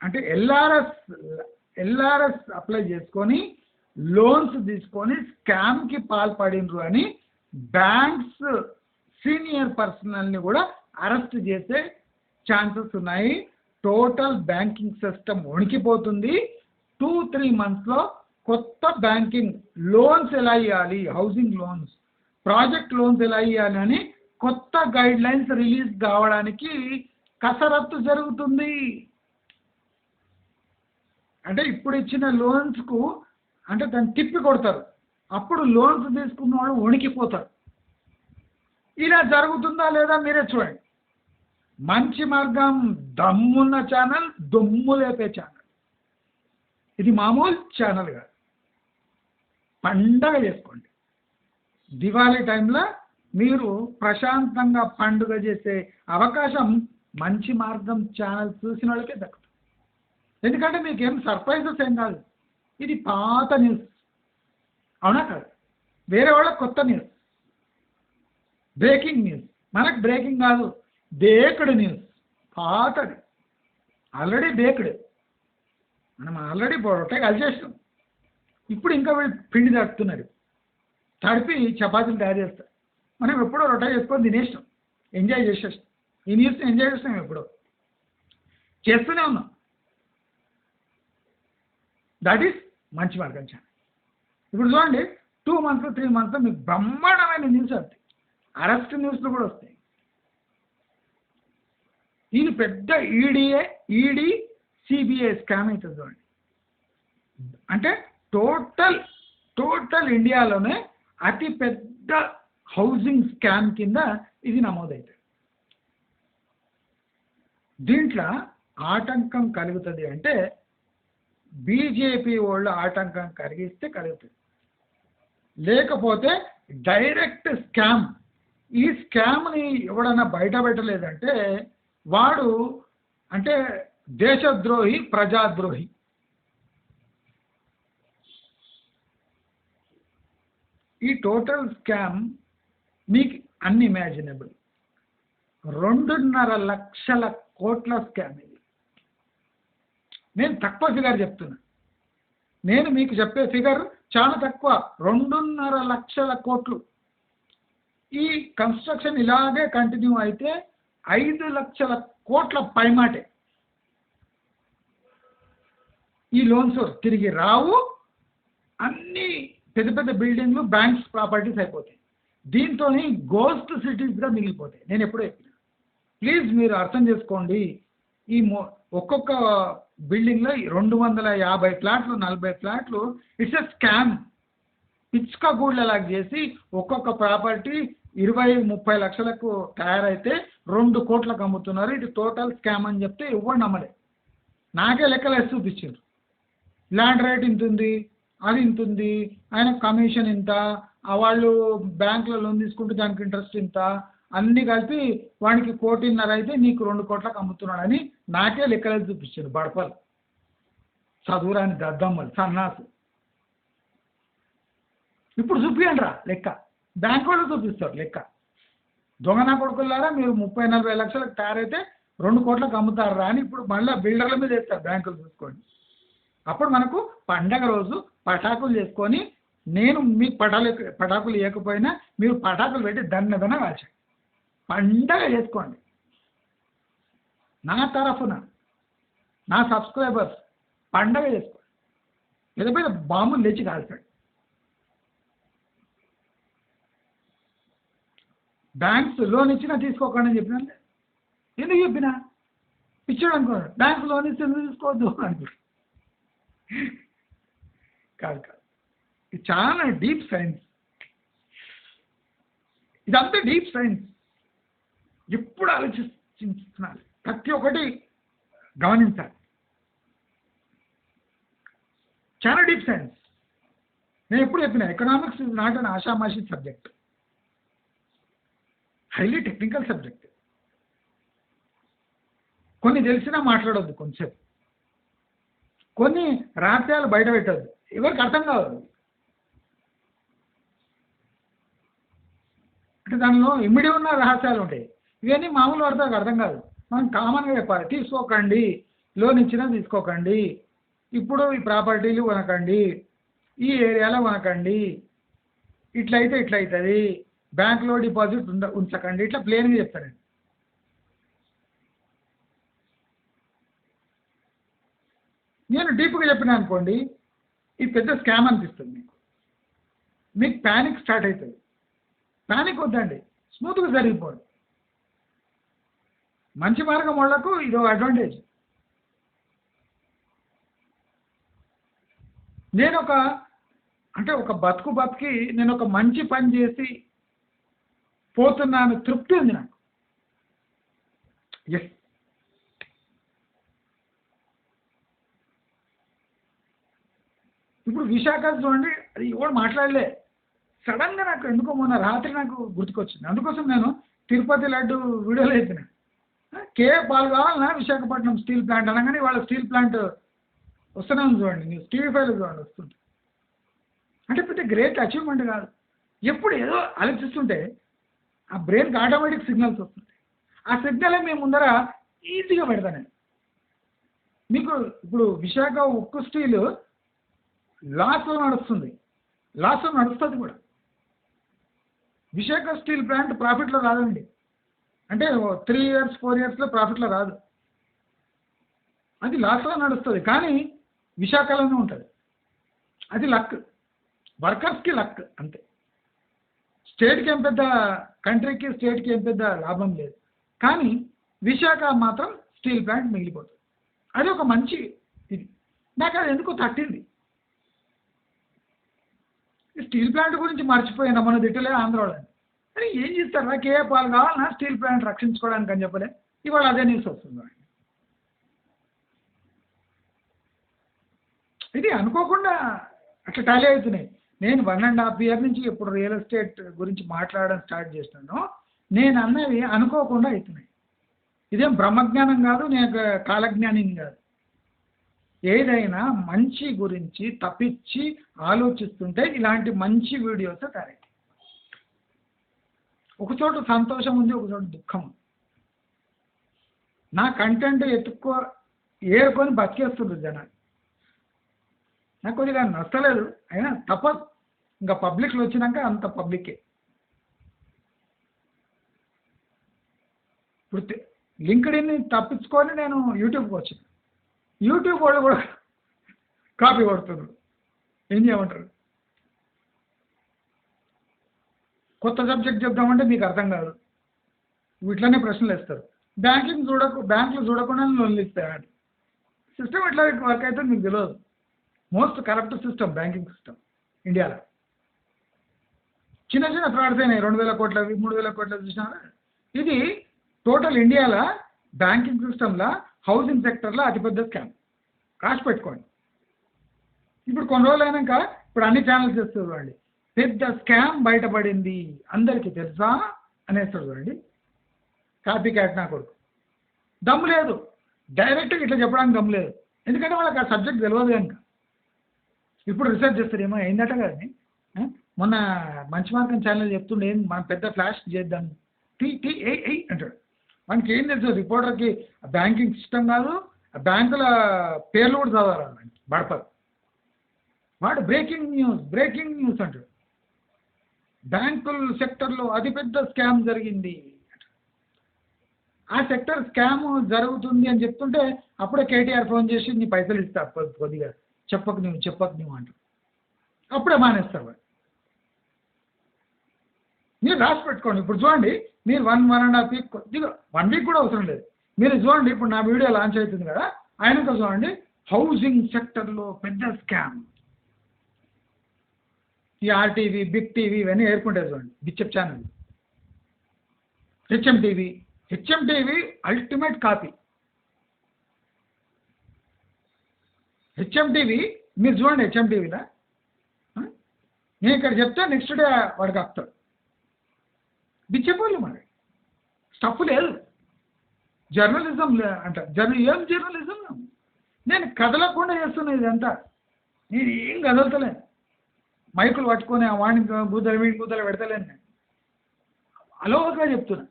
అంటే LRS అప్లై చేసుకొని లోన్స్ తీసుకొని స్కామ్కి పాల్పడినరు అని బ్యాంక్స్ సీనియర్ పర్సనల్ని కూడా అరెస్ట్ చేసే ఛాన్సెస్ ఉన్నాయి. టోటల్ బ్యాంకింగ్ సిస్టమ్ వణికిపోతుంది. 2-3 monthsలో కొత్త బ్యాంకింగ్ లోన్స్ ఎలా ఇవ్వాలి, హౌసింగ్ లోన్స్, ప్రాజెక్ట్ లోన్స్ ఎలా ఇవ్వాలి అని కొత్త గైడ్ లైన్స్ రిలీజ్ కావడానికి కసరత్తు జరుగుతుంది. అంటే ఇప్పుడు ఇచ్చిన లోన్స్కు అంటే దాన్ని తిప్పి కొడతారు, అప్పుడు లోన్స్ తీసుకున్న వాళ్ళు వణికిపోతారు. ఇలా జరుగుతుందా లేదా మీరే చూడండి. మంచి మార్గం దమ్మున్న ఛానల్, దొమ్ము లేపే ఛానల్. ఇది మామూలు ఛానల్ కాదు. పండగ చేసుకోండి. దివాళీ టైంలో మీరు ప్రశాంతంగా పండుగ చేసే అవకాశం మంచి మార్గం ఛానల్ చూసిన వాళ్ళకే దక్కుతుంది. ఎందుకంటే మీకేం సర్ప్రైజెస్ ఏం కాదు. ఇది పాత న్యూస్, అవునా కాదు? వేరే వాళ్ళకి కొత్త న్యూస్, బ్రేకింగ్ న్యూస్. మనకు బ్రేకింగ్ కాదు, బేక్డ్ న్యూస్, పాతది, ఆల్రెడీ బేక్డ్. మనం ఆల్రెడీ రొట్టె కలిసేసాం. ఇప్పుడు ఇంకా వీళ్ళు పిండి తడుపుతున్నారు, తడిపి చపాతీలు తయారు చేస్తారు. మనం ఎప్పుడో రొట్టె చేసుకొని తినేసాం, ఎంజాయ్ చేసేస్తాం. ఈ న్యూస్ని ఎంజాయ్ చేస్తాం, ఎప్పుడో చేస్తూనే ఉన్నాం. దట్ ఈస్ మంచి మార్గం ఛానల్. ఇప్పుడు చూడండి, 2 months 3 months మీకు బ్రహ్మాండమైన న్యూస్ వస్తాయి, అరెస్ట్ న్యూస్లు కూడా వస్తాయి. ఇది పెద్ద ఈడీ CBI స్కామ్ అవుతుంది చూడండి. అంటే టోటల్ ఇండియాలోనే అతి పెద్ద హౌసింగ్ స్కామ్ కింద ఇది నమోదవుతుంది. దీంట్లో ఆటంకం కలుగుతుంది అంటే BJP వాళ్ళు ఆటంకం కలిగిస్తే కలుగుతుంది. లేకపోతే డైరెక్ట్ స్కామ్. ఈ స్కామ్ని ఎవడన్నా బయట పెట్టలేదంటే వాడు అంటే దేశద్రోహి, ప్రజాద్రోహి. ఈ టోటల్ స్కామ్ మీకు అన్ఇమాజినబుల్. 2.5 లక్షల కోట్ల స్కామ్ ఇది. నేను తక్కువ ఫిగర్ చెప్తున్నా. నేను మీకు చెప్పే ఫిగర్ చాలా తక్కువ, 2.5 లక్షల కోట్లు. ఈ కన్స్ట్రక్షన్ ఇలాగే కంటిన్యూ అయితే 5 లక్షల కోట్ల పైమాటే. ఈ లోన్స్ తిరిగి రావు, అన్ని పెద్ద పెద్ద బిల్డింగ్లు, బ్యాంక్స్ ప్రాపర్టీస్ అయిపోతాయి. దీంతో గోస్ట్ సిటీస్గా మిగిలిపోతాయి. నేను ఎప్పుడూ చెప్పిన, ప్లీజ్ మీరు అర్థం చేసుకోండి. ఈ ఒక్కొక్క బిల్డింగ్లో 250 ఫ్లాట్లు, 40 ఫ్లాట్లు, ఇట్స్ ఎ స్కామ్. పిచ్చుక గూళ్ళలాగా చేసి ఒక్కొక్క ప్రాపర్టీ 20-30 లక్షలకు తయారైతే 2 కోట్లకు అమ్ముతున్నారు. ఇది టోటల్ స్కామ్ అని చెప్తే ఎవరు నమ్మలే. నాకే లెక్కలు వేసి చూపించారు. ల్యాండ్ రేట్ ఇంత ఉంది, అది ఇంత ఉంది, ఆయన కమిషన్ ఇంత, వాళ్ళు బ్యాంకులో లోన్ తీసుకుంటే దానికి ఇంట్రెస్ట్ ఇంత, అన్నీ కలిపి వాడికి 1.5 కోటి అయితే నీకు 2 కోట్లకు అమ్ముతున్నాడని నాకే లెక్కలు చూపించారు. బడపలు, చదువురాని దద్దమ్మలు, సన్నాసు. ఇప్పుడు చూపియండి రా లెక్క. బ్యాంక్ వాళ్ళు చూపిస్తారు లెక్క. దొంగనా కొడుకులారా, మీరు 30-40 లక్షలకు తయారైతే 2 కోట్లకు అమ్ముతారు రా అని ఇప్పుడు మళ్ళీ బిల్డర్ల మీద వేస్తారు బ్యాంకులు చూసుకోండి. అప్పుడు మనకు పండగ రోజు పటాకులు చేసుకొని, నేను మీకు పటాకులు ఇవ్వకపోయినా మీరు పటాకులు పెట్టి దన్న కాల్చండి, పండగ చేసుకోండి. నా తరఫున నా సబ్స్క్రైబర్స్ పండగ చేసుకోండి. పెద్ద పెద్ద బాంబులు తెచ్చి కాల్చండి. బ్యాంక్స్ లోన్ ఇచ్చినా తీసుకోకండి అని చెప్పినా, ఎందుకు చెప్పినా పిచ్చాడు అనుకోండి. బ్యాంక్ లోన్ ఇస్తే తీసుకోవద్దు అనుకుంటు. కాదు కాదు, ఇది చాలా డీప్ సైన్స్. ఇదంతా డీప్ సైన్స్. ఎప్పుడు ఆలోచిస్తున్నారు, ప్రతి ఒక్కటి గమనించాలి. చాలా డీప్ సైన్స్. నేను ఎప్పుడు చెప్పిన, ఎకనామిక్స్ ఇస్ నాట్ అన్ ఆషామాషి సబ్జెక్ట్, హైలీ టెక్నికల్ సబ్జెక్ట్. కొన్ని తెలిసినా మాట్లాడొద్దు, కొంచెంసేపు కొన్ని రహస్యాలు బయట పెట్టద్దు, ఎవరికి అర్థం కావద్దు. అంటే దానిలో ఇమిడి ఉన్న రహస్యాలు ఉంటాయి. ఇవన్నీ మామూలు వాడితే అర్థం కాదు. మనం కామన్గా చెప్పాలి, తీసుకోకండి, లోన్ ఇచ్చినా తీసుకోకండి, ఇప్పుడు ఈ ప్రాపర్టీలు కొనకండి, ఈ ఏరియాలో కొనకండి, ఇట్లయితే ఇట్లయితుంది, బ్యాంక్లో డిపాజిట్ ఉంచకండి, ఇట్లా ప్లేన్గా చెప్తానండి. నేను డీప్గా చెప్పినా అనుకోండి, ఇది పెద్ద స్కామ్ అనిపిస్తుంది. మీకు ప్యానిక్ స్టార్ట్ అవుతుంది. ప్యానిక్ వద్దండి, స్మూత్గా జరిగిపోండి. మంచి మార్గం వాళ్ళకు ఇది ఒక అడ్వాంటేజ్. నేను ఒక బతికి నేను ఒక మంచి పని చేసి పోతున్నాను, తృప్తి ఉంది నాకు. ఎస్, ఇప్పుడు విశాఖ చూడండి, అది ఎవరు మాట్లాడలే. సడన్గా నాకు ఎందుకో మొన్న రాత్రి నాకు గుర్తుకొచ్చింది. అందుకోసం నేను తిరుపతి లడ్డు వీడియోలో వేసిన, పాలు కావాలన్నా విశాఖపట్నం స్టీల్ ప్లాంట్ అనగానే వాళ్ళ స్టీల్ ప్లాంట్ వస్తూనే ఉంది చూడండి, ನೀವು టీవీ5లో చూడండి వస్తుంది. అంటే పెద్ద గ్రేట్ అచీవ్మెంట్ కాదు. ఎప్పుడు ఏదో ఆలోచిస్తుంటే ఆ బ్రెయిన్కి ఆటోమేటిక్ సిగ్నల్స్ వస్తుంటాయి. ఆ సిగ్నలే మేము ముందర ఈజీగా పెడతాను. మీకు ఇప్పుడు విశాఖ ఉక్కు స్టీలు లాస్లో నడుస్తుంది, లాస్లో నడుస్తుంది కూడా. విశాఖ స్టీల్ ప్లాంట్ ప్రాఫిట్లో రాదండి. అంటే 3 years 4 yearsలో ప్రాఫిట్లో రాదు, అది లాస్లో నడుస్తుంది. కానీ విశాఖలోనే ఉంటుంది. అది లక్, వర్కర్స్కి లక్ అంతే. స్టేట్కి ఏం పెద్ద, కంట్రీకి స్టేట్కి ఏం పెద్ద లాభం లేదు. కానీ విశాఖ మాత్రం స్టీల్ ప్లాంట్ మిగిలిపోతుంది. అది ఒక మంచి ఇది. నాకు అది ఎందుకో తట్టింది. స్టీల్ ప్లాంట్ గురించి మర్చిపోయినా మన తిట్టలే ఆంధ్రాలో. అని ఏం చేస్తారు, నాకు ఏ పాలు కావాలన్నా స్టీల్ ప్లాంట్ రక్షించుకోవడానికి అని చెప్పలే. ఇవాళ అదే న్యూస్ వస్తుంది. ఇది అనుకోకుండా అట్లా టాలీ అవుతున్నాయి. నేను 1.5 year నుంచి ఇప్పుడు రియల్ ఎస్టేట్ గురించి మాట్లాడడం స్టార్ట్ చేస్తున్నాను. నేను అన్నవి అనుకోకుండా అవుతున్నాయి. ఇదేం బ్రహ్మజ్ఞానం కాదు, నేను కాలజ్ఞానిని కాదు. ఏదైనా మంచి గురించి తప్పించి ఆలోచిస్తుంటే ఇలాంటి మంచి వీడియోస్ తయారవుతాయి. ఒకచోట సంతోషం ఉంది, ఒకచోట దుఃఖం ఉంది. నా కంటెంట్ ఏరుకొని బతికేస్తుంది జనాలు. నాకు కొద్దిగా నచ్చలేదు, అయినా తప్పదు. ఇంకా పబ్లిక్లో వచ్చినాక అంత పబ్లికే. ఇప్పుడు లింక్డ్ఇన్ని తప్పించుకొని నేను యూట్యూబ్కి వచ్చాను. యూట్యూబ్ వాళ్ళు కూడా కాపీ కొడుతున్నారు. ఏం చేయమంటారు? కొత్త సబ్జెక్ట్ చెప్దామంటే మీకు అర్థం కాదు, వీటిలోనే ప్రశ్నలు వేస్తారు. బ్యాంకులు చూడకుండా లోన్లు ఇస్తాయి. సిస్టమ్ ఎట్లా వర్క్ అయితే మీకు తెలియదు. Most corrupt system banking system ఇండియాలో. చిన్న చిన్న ఫ్రాడ్స్ అయినాయి, 2,000 కోట్లవి 3,000 కోట్లవి చూసినారా? ఇది టోటల్ ఇండియాలో బ్యాంకింగ్ సిస్టంలో హౌసింగ్ సెక్టర్లో అతిపెద్ద స్కామ్. రాసి పెట్టుకోండి. ఇప్పుడు కొన్ని రోజులు అయినాక ఇప్పుడు అన్ని ఛానల్స్ చేస్తారు చూడండి, పెద్ద స్కామ్ బయటపడింది అందరికీ తెలుసా అనేస్తారు చూడండి. కాపీ క్యాట్ నా కొడుకు. దమ్ము లేదు, డైరెక్ట్గా ఇట్లా చెప్పడానికి దమ్ము లేదు. ఎందుకంటే వాళ్ళకి ఆ సబ్జెక్ట్ తెలియదు కనుక. ఇప్పుడు రీసెర్చ్ చేస్తారేమో అయిందట కానీ, మొన్న మంచి మార్గం ఛానల్ చెప్తుండే మనం పెద్ద ఫ్లాష్ చేద్దాం టీ అంటాడు. మనకి ఏం తెలుసు? రిపోర్టర్కి బ్యాంకింగ్ సిస్టమ్ కాదు, బ్యాంకుల పేర్లు కూడా చదవాలి బడపదు. వాడు బ్రేకింగ్ న్యూస్ అంటాడు. బ్యాంకుల సెక్టర్లో అతిపెద్ద స్కామ్ జరిగింది. ఆ సెక్టర్ స్కామ్ జరుగుతుంది అని చెప్తుంటే అప్పుడే కేటీఆర్ ఫోన్ చేసి నీ పైసలు ఇస్తా కొద్దిగా చెప్పకు నువ్వు అంటారు. అప్పుడే మానేస్తారు వాడు. మీరు రాసి పెట్టుకోండి. ఇప్పుడు చూడండి, మీరు 1.5 week కొద్దిగా 1 week కూడా అవసరం లేదు. మీరు చూడండి, ఇప్పుడు నా వీడియో లాంచ్ అవుతుంది కదా, ఆయనతో చూడండి, హౌసింగ్ సెక్టర్లో పెద్ద స్కామ్. ఈ ఆర్టీవీ, బిగ్ టీవీ ఇవన్నీ ఏర్పంటాయి చూడండి, బిచ్చప్ channel. HM TV ultimate copy. HM TV మీరు చూడండి, హెచ్ఎం టీవీలో నేను ఇక్కడ చెప్తే నెక్స్ట్ డే వాడికి ఆపుతాడు. బిచ్చపోళ్ళు మరి స్టఫ్ లేదు. జర్నలిజం అంట. ఏం జర్నలిజం? నేను కదలకుండా చేస్తున్నా ఇదంతా. నేను ఏం కదలతలేను. మైకులు పట్టుకొని ఆ వాణి వీడి పెడతలేను. నేను అలోగా చెప్తున్నా.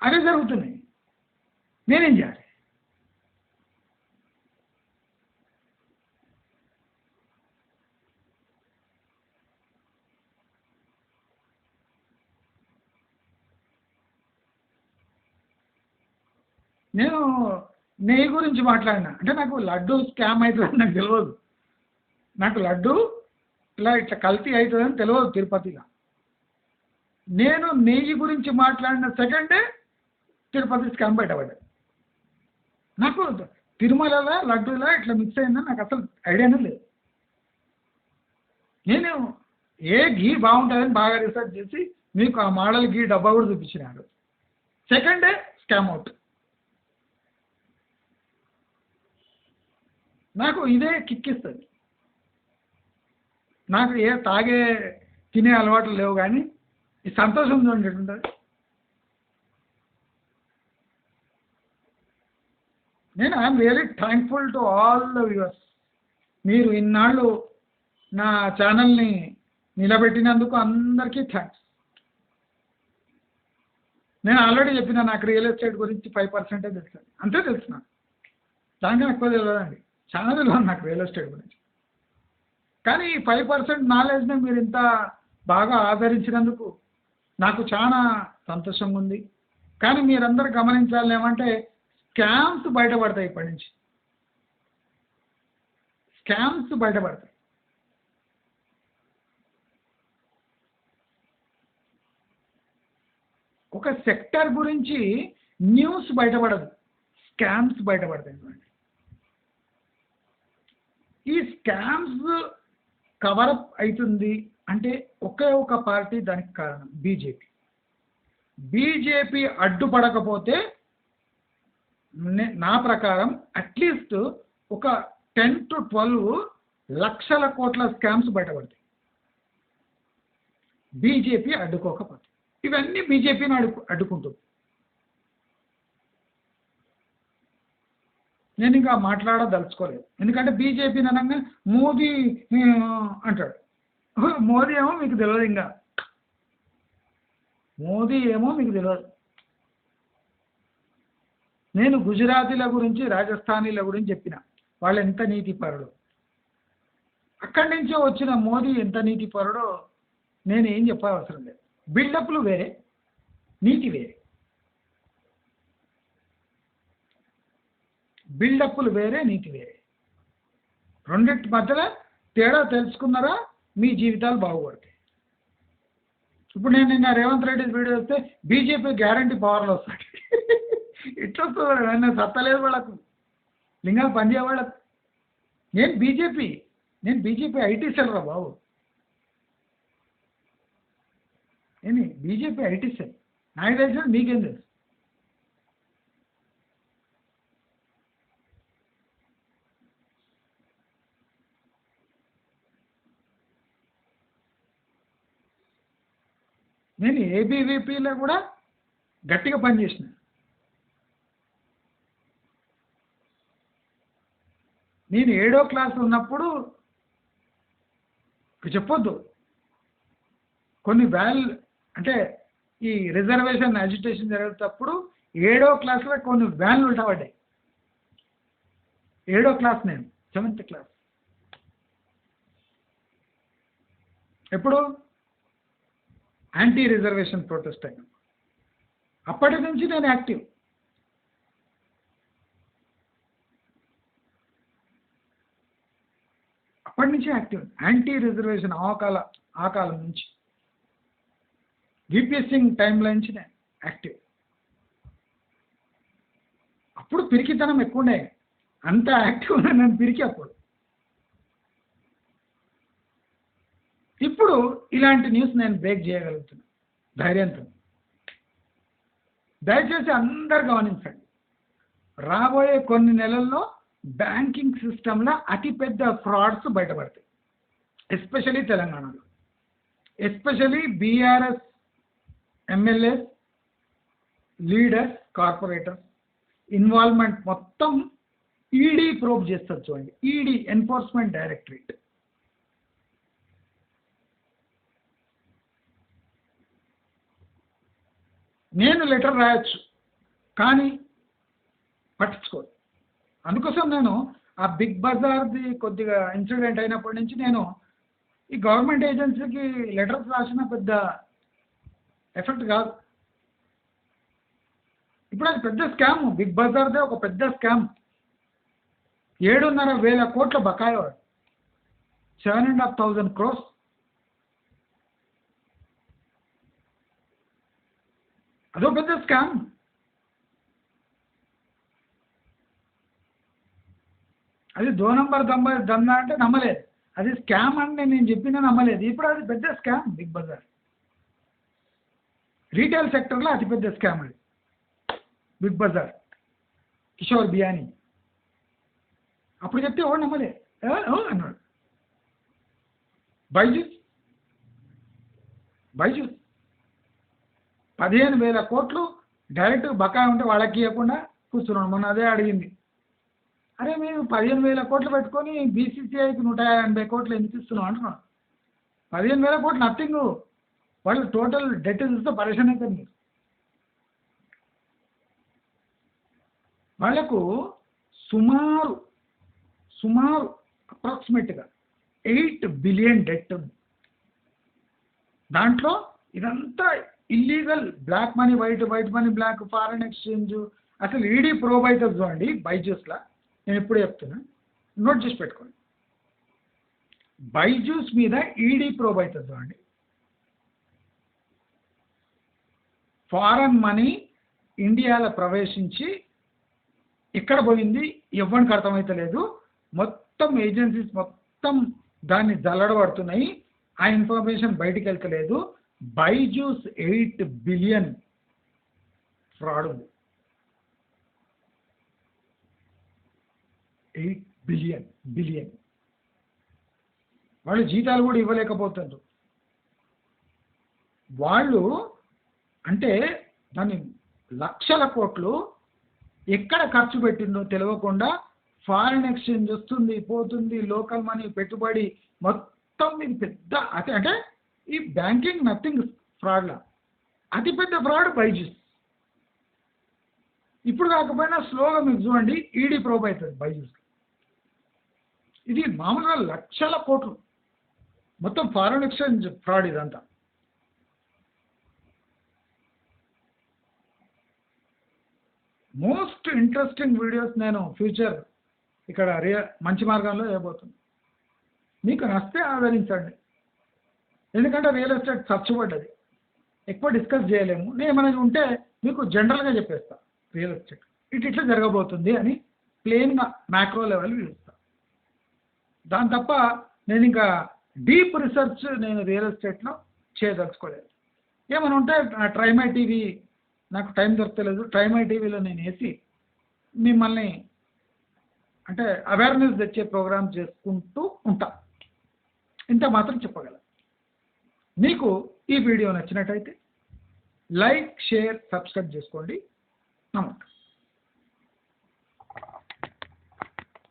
అదే జరుగుతున్నాయి. నేనేం చేయాలి? నేను నెయ్యి గురించి మాట్లాడినా అంటే నాకు లడ్డు స్కామ్ అవుతుందని నాకు తెలియదు. నాకు లడ్డు ఇట్లా కల్తీ అవుతుందని తెలియదు తిరుపతిలో. నేను నెయ్యి గురించి మాట్లాడిన సెకండే తిరుపతి స్కామ్ బయటపడ్డాడు. నాకు తిరుమలలో లడ్డూలో ఇట్లా మిక్స్ అయిందని నాకు అసలు ఐడియానే లేదు. నేను ఏ ఘీ బాగుంటుందని బాగా రీసెర్చ్ చేసి మీకు ఆ మోడల్ ఘీ డబ్బా కూడా చూపించినాడు. Second day scam out. నాకు ఇదే కిక్కిస్తుంది. నాకు ఏ తాగే తినే అలవాట్లు లేవు, కానీ ఈ సంతోషం చూడండి ఎట్లుంటుంది. నేను I'm really thankful to all the viewers. మీరు ఇన్నాళ్ళు నా ఛానల్ని నిలబెట్టినందుకు అందరికీ థ్యాంక్స్. నేను ఆల్రెడీ చెప్పిన నాకు రియల్ ఎస్టేట్ గురించి 5% తెలుసు, అంతే తెలుసు. నాకు దానికన్నా ఎక్కువ తెలియదండి. చాలా తెలియదు నాకు రియల్ ఎస్టేట్ గురించి. కానీ ఈ 5% నాలెడ్జ్ని మీరు ఇంత బాగా ఆదరించినందుకు నాకు చాలా సంతోషంగా ఉంది. కానీ మీరందరూ గమనించాలి ఏమంటే, స్కామ్స్ బయటపడతాయి. ఇప్పటి నుంచి స్కామ్స్ బయటపడతాయి. ఒక సెక్టర్ గురించి న్యూస్ బయటపడదు, స్కామ్స్ బయటపడతాయి. ఈ స్కామ్స్ కవరప్ అవుతుంది అంటే ఒకే ఒక పార్టీ దానికి కారణం, బీజేపీ. బీజేపీ అడ్డుపడకపోతే నా ప్రకారం అట్లీస్ట్ ఒక 10 to 12 లక్షల కోట్ల స్కామ్స్ బయటపడతాయి. బీజేపీ అడ్డుకోకపోతే. ఇవన్నీ బీజేపీని అడ్డుకుంటుంది. నేను ఇంకా మాట్లాడదలుచుకోలేదు, ఎందుకంటే బీజేపీని అనగా మోదీ అంటాడు. మోదీ ఏమో మీకు తెలియదు, ఇంకా మోదీ ఏమో మీకు తెలియదు. నేను గుజరాతీల గురించి రాజస్థానీల గురించి చెప్పిన, వాళ్ళు ఎంత నీతిపరుడు, అక్కడి నుంచే వచ్చిన మోదీ ఎంత నీతిపరుడో నేను ఏం చెప్పవసరం లేదు. బిల్డప్లు వేరే, నీతి వేరే. బిల్డప్లు వేరే, నీతి వేరే. రెండింటి మధ్యలో తేడా తెలుసుకున్నారా మీ జీవితాలు బాగుపడతాయి. ఇప్పుడు నేను నిన్న రేవంత్ రెడ్డి వీడియో వస్తే బీజేపీ గ్యారంటీ పవర్లో వస్తాడు. ఇట్లా వస్తుంది, నన్ను సత్తలేదు వాళ్ళకు, లింగాలు పనిచేయ వాళ్ళకు. నేను బీజేపీ ఐటీ సెల్ రా బాబు. ఏంటి బీజేపీ ఐటీ సెల్? నాకు తెలిసిన మీకేం తెలుసు? నేను ఏబీవీపీలో కూడా గట్టిగా పనిచేసిన. నేను 7వ క్లాస్ ఉన్నప్పుడు చెప్పొద్దు, కొన్ని అంటే ఈ రిజర్వేషన్ అజిటేషన్ జరిగేటప్పుడు 7వ క్లాస్లో కొన్ని వ్యాన్లు ఉల్టపడ్డాయి. 7వ క్లాస్, నేను 7th క్లాస్. ఎప్పుడు? యాంటీ రిజర్వేషన్ ప్రొటెస్ట్ అయినా. అప్పటి నుంచి నేను యాక్టివ్. అప్పటి నుంచి యాక్టివ్, యాంటీ రిజర్వేషన్ ఆ కాలం నుంచి, విపిఎస్ సింగ్ టైంలో నుంచి నేను యాక్టివ్. అప్పుడు పిరికితనం ఎక్కువ ఉండే, అంత యాక్టివ్ నేను పిరికి అప్పుడు. ఇప్పుడు ఇలాంటి న్యూస్ నేను బ్రేక్ చేయగలుగుతున్నాను ధైర్యంతో. దయచేసి అందరు గమనించండి, రాబోయే కొన్ని నెలల్లో బ్యాంకింగ్ సిస్టంలో అతిపెద్ద ఫ్రాడ్స్ బయటపడతాయి, ఎస్పెషలీ తెలంగాణలో. Especially BRS MLAs, leaders, corporators involvement మొత్తం ఈడీ ప్రోబ్ చేస్తారు. చూడండి, ఈడీ, ఎన్ఫోర్స్మెంట్ డైరెక్టరేట్. నేను లెటర్ రాయొచ్చు, కానీ పట్టించుకోదు. అందుకోసం నేను ఆ బిగ్ బజార్ది కొద్దిగా ఇన్సిడెంట్ అయినప్పటి నుంచి నేను ఈ గవర్నమెంట్ ఏజెన్సీకి లెటర్స్ రాసిన పెద్ద ఎఫెక్ట్ కాదు. ఇప్పుడు అది పెద్ద స్కామ్, బిగ్ బజార్దే ఒక పెద్ద స్కామ్. 7,500 కోట్ల బకాయి, 7,500 crores. అదో పెద్ద స్కామ్. అది 2 నంబర్ దందా అంటే నమ్మలేదు, అది స్కామ్ అంటే నేను చెప్పినా నమ్మలేదు. ఇప్పుడు అది పెద్ద స్కామ్. బిగ్ బజార్ రీటైల్ సెక్టర్లో అతిపెద్ద స్కామ్ అది బిగ్ బజార్. కిషోర్ బియానీ అప్పుడు చెప్తే ఓ నమ్మలే అన్నాడు. బైజూస్ 15,000 కోట్లు డైరెక్ట్ బకాయి ఉంటే వాళ్ళకి ఇవ్వకుండా కూర్చున్నాడు. మొన్న అదే అడిగింది, అరే మేము 15,000 కోట్లు పెట్టుకొని బీసీసీఐకి 180 కోట్లు ఎందుకు ఇస్తున్నాం అంటున్నాడు. 15,000 కోట్లు నథింగ్. వాళ్ళు టోటల్ డెట్ చూస్తే పరేషాన్ అవుతారు మీరు. వాళ్లకు సుమారు అప్రాక్సిమేట్గా 8 బిలియన్ డెట్ ఉంది. దాంట్లో ఇదంతా illegal, black money white, white money black, foreign exchange. అసలు ఈడీ ప్రోబ్ అవుతుంది చూడండి బైజూస్లా. నేను ఎప్పుడే చెప్తున్నా, నోట్ చేసి పెట్టుకోండి. బైజూస్ మీద ఈడీ ప్రోబ్ అవుతుంది చూడండి. ఫారెన్ మనీ ఇండియాలో ప్రవేశించి ఎక్కడ పోయింది ఎవరికి అర్థమవుతలేదు. మొత్తం ఏజెన్సీస్ మొత్తం దాన్ని జల్లడబడుతున్నాయి. ఆ ఇన్ఫర్మేషన్ బయటికి వెళ్తలేదు. బైజూస్ 8 బిలియన్ ఫ్రాడ్ ఉంది. 8 బిలియన్. వాళ్ళు జీతాలు కూడా ఇవ్వలేకపోతున్నారు. వాళ్ళు అంటే దాన్ని లక్షల కోట్లు ఎక్కడ ఖర్చు పెట్టిందో తెలియకుండా ఫారిన్ ఎక్స్చేంజ్ వస్తుంది పోతుంది, లోకల్ మనీ పెట్టుబడి మొత్తం ఇది పెద్ద అంటే ఈ బ్యాంకింగ్ నథింగ్ ఫ్రాడ్లా అతిపెద్ద ఫ్రాడ్ బైజూస్. ఇప్పుడు కాకపోయినా స్లోగా మీకు చూడండి ఈడీ ప్రోబ్ అవుతుంది బైజూస్. ఇది మామూలుగా లక్షల కోట్లు మొత్తం ఫారిన్ ఎక్స్చేంజ్ ఫ్రాడ్ ఇదంతా. మోస్ట్ ఇంట్రెస్టింగ్ వీడియోస్ నేను ఫ్యూచర్ ఇక్కడ మంచి మార్గంలో వేయబోతుంది. మీకు నచ్చితే ఆదరించండి, ఎందుకంటే రియల్ ఎస్టేట్ ఖర్చు పడ్డది, ఎక్కువ డిస్కస్ చేయలేము. నేను ఏమైనా ఉంటే మీకు జనరల్గా చెప్పేస్తా, రియల్ ఎస్టేట్ ఇట్లా జరగబోతుంది అని ప్లెయిన్గా మ్యాక్రో లెవెల్ చూస్తా. దాని తప్ప నేను ఇంకా డీప్ రీసెర్చ్ నేను రియల్ ఎస్టేట్లో చేయదలుచుకోలేదు. ఏమైనా ఉంటే ట్రైమై టీవీ నాకు టైం దొరకలేదు, ట్రైమై టీవీలో నేను వేసి మిమ్మల్ని అంటే అవేర్నెస్ తెచ్చే ప్రోగ్రామ్ చేసుకుంటూ ఉంటా. ఇంత మాత్రం చెప్పగలను. మీకు ఈ వీడియో నచ్చినట్టయితే లైక్, షేర్, సబ్స్క్రైబ్ చేసుకోండి. నమస్కారం.